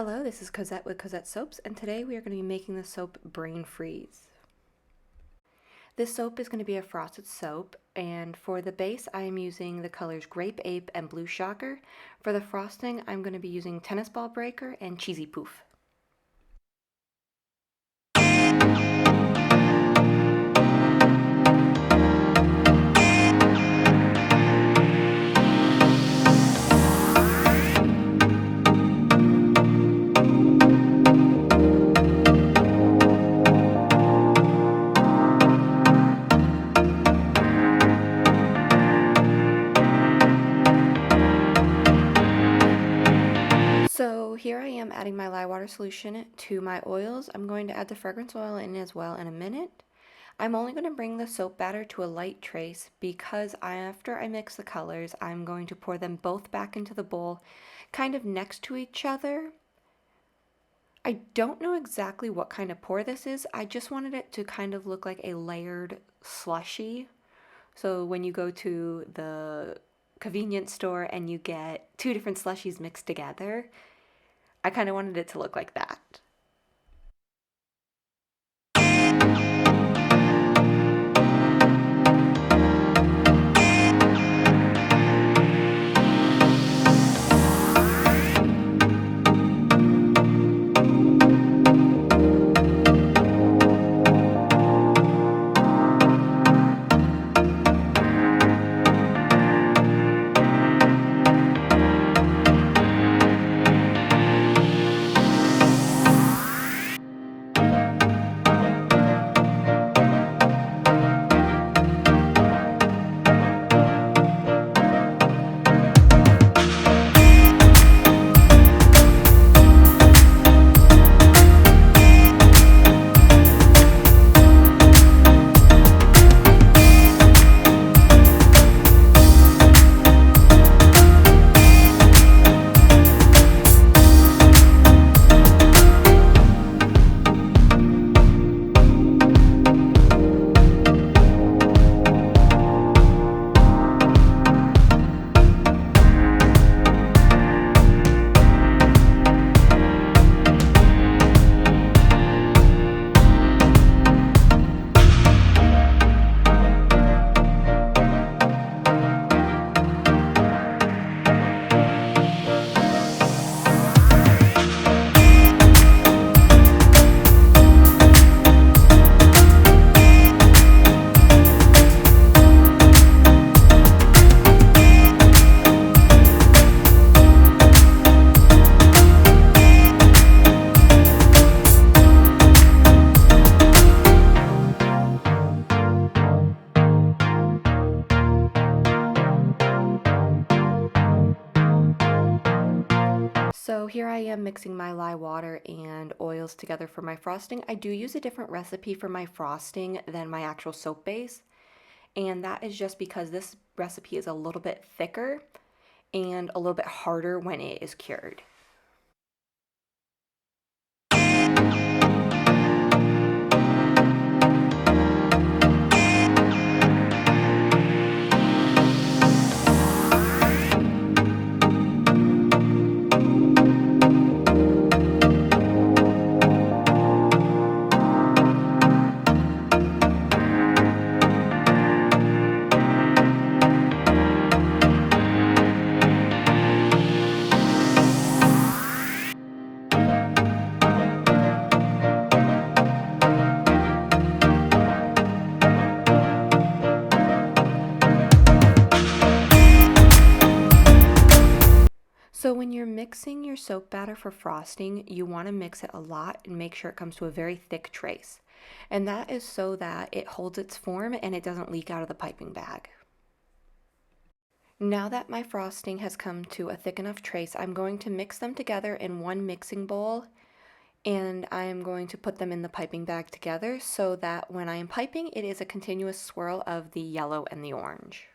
Hello, this is Cosette with Cosette Soaps, and today we are going to be making the soap Brain Freeze. This soap is going to be a frosted soap, and for the base I am using the colors Grape Ape and Blue Shocker. For the frosting I'm going to be using Tennis Ball Breaker and Cheesy Poof. So here I am adding my lye water solution to my oils. I'm going to add the fragrance oil in as well in a minute. I'm only going to bring the soap batter to a light trace because after I mix the colors, I'm going to pour them both back into the bowl kind of next to each other. I don't know exactly what kind of pour this is. I just wanted it to kind of look like a layered slushy. So when you go to the convenience store and you get two different slushies mixed together, I kind of wanted it to look like that. So here I am mixing my lye water and oils together for my frosting. I do use a different recipe for my frosting than my actual soap base, and that is just because this recipe is a little bit thicker and a little bit harder when it is cured. So when you're mixing your soap batter for frosting, you want to mix it a lot and make sure it comes to a very thick trace. And that is so that it holds its form and it doesn't leak out of the piping bag. Now that my frosting has come to a thick enough trace, I'm going to mix them together in one mixing bowl, and I am going to put them in the piping bag together so that when I am piping, it is a continuous swirl of the yellow and the orange.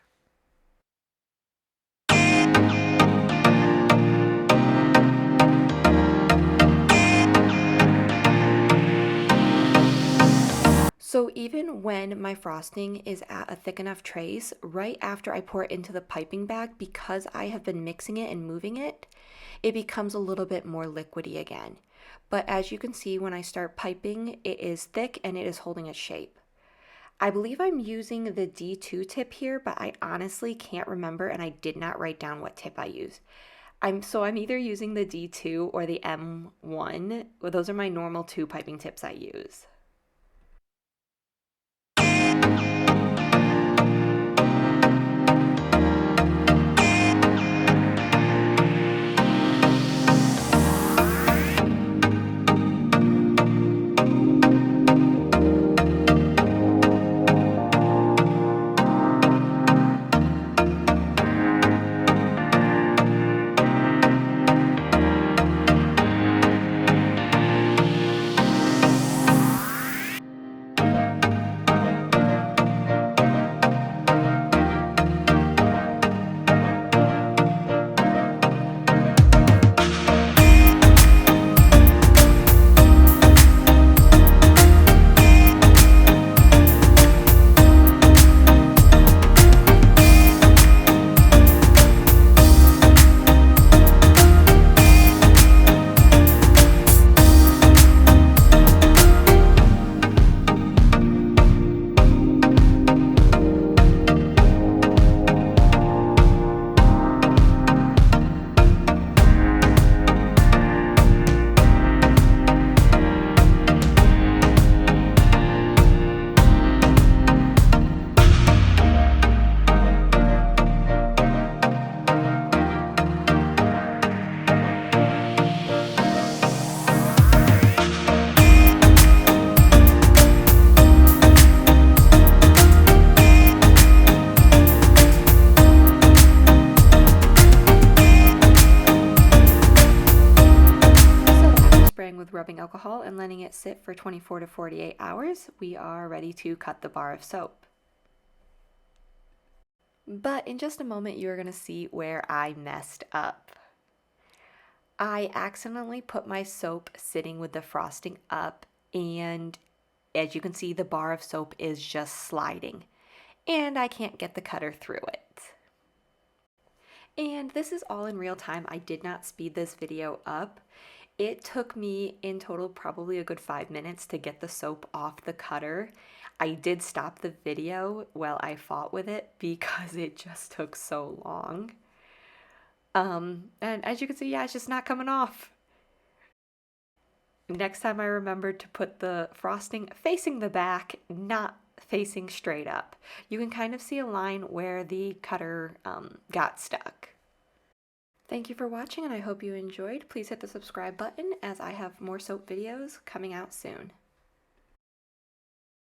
So even when my frosting is at a thick enough trace, right after I pour it into the piping bag, because I have been mixing it and moving it, it becomes a little bit more liquidy again. But as you can see, when I start piping, it is thick and it is holding its shape. I believe I'm using the D2 tip here, but I honestly can't remember and I did not write down what tip I use. I'm either using the D2 or the M1. Well, those are my normal two piping tips I use. Spraying with rubbing alcohol and letting it sit for 24 to 48 hours, we are ready to cut the bar of soap. But in just a moment, you're going to see where I messed up. I accidentally put my soap sitting with the frosting up, and as you can see, the bar of soap is just sliding, and I can't get the cutter through it. And this is all in real time. I did not speed this video up. It took me in total probably a good 5 minutes to get the soap off the cutter. I did stop the video while I fought with it because it just took so long. And as you can see, yeah, it's just not coming off. Next time I remember to put the frosting facing the back, not facing straight up. You can kind of see a line where the cutter got stuck. Thank you for watching and I hope you enjoyed. Please hit the subscribe button as I have more soap videos coming out soon.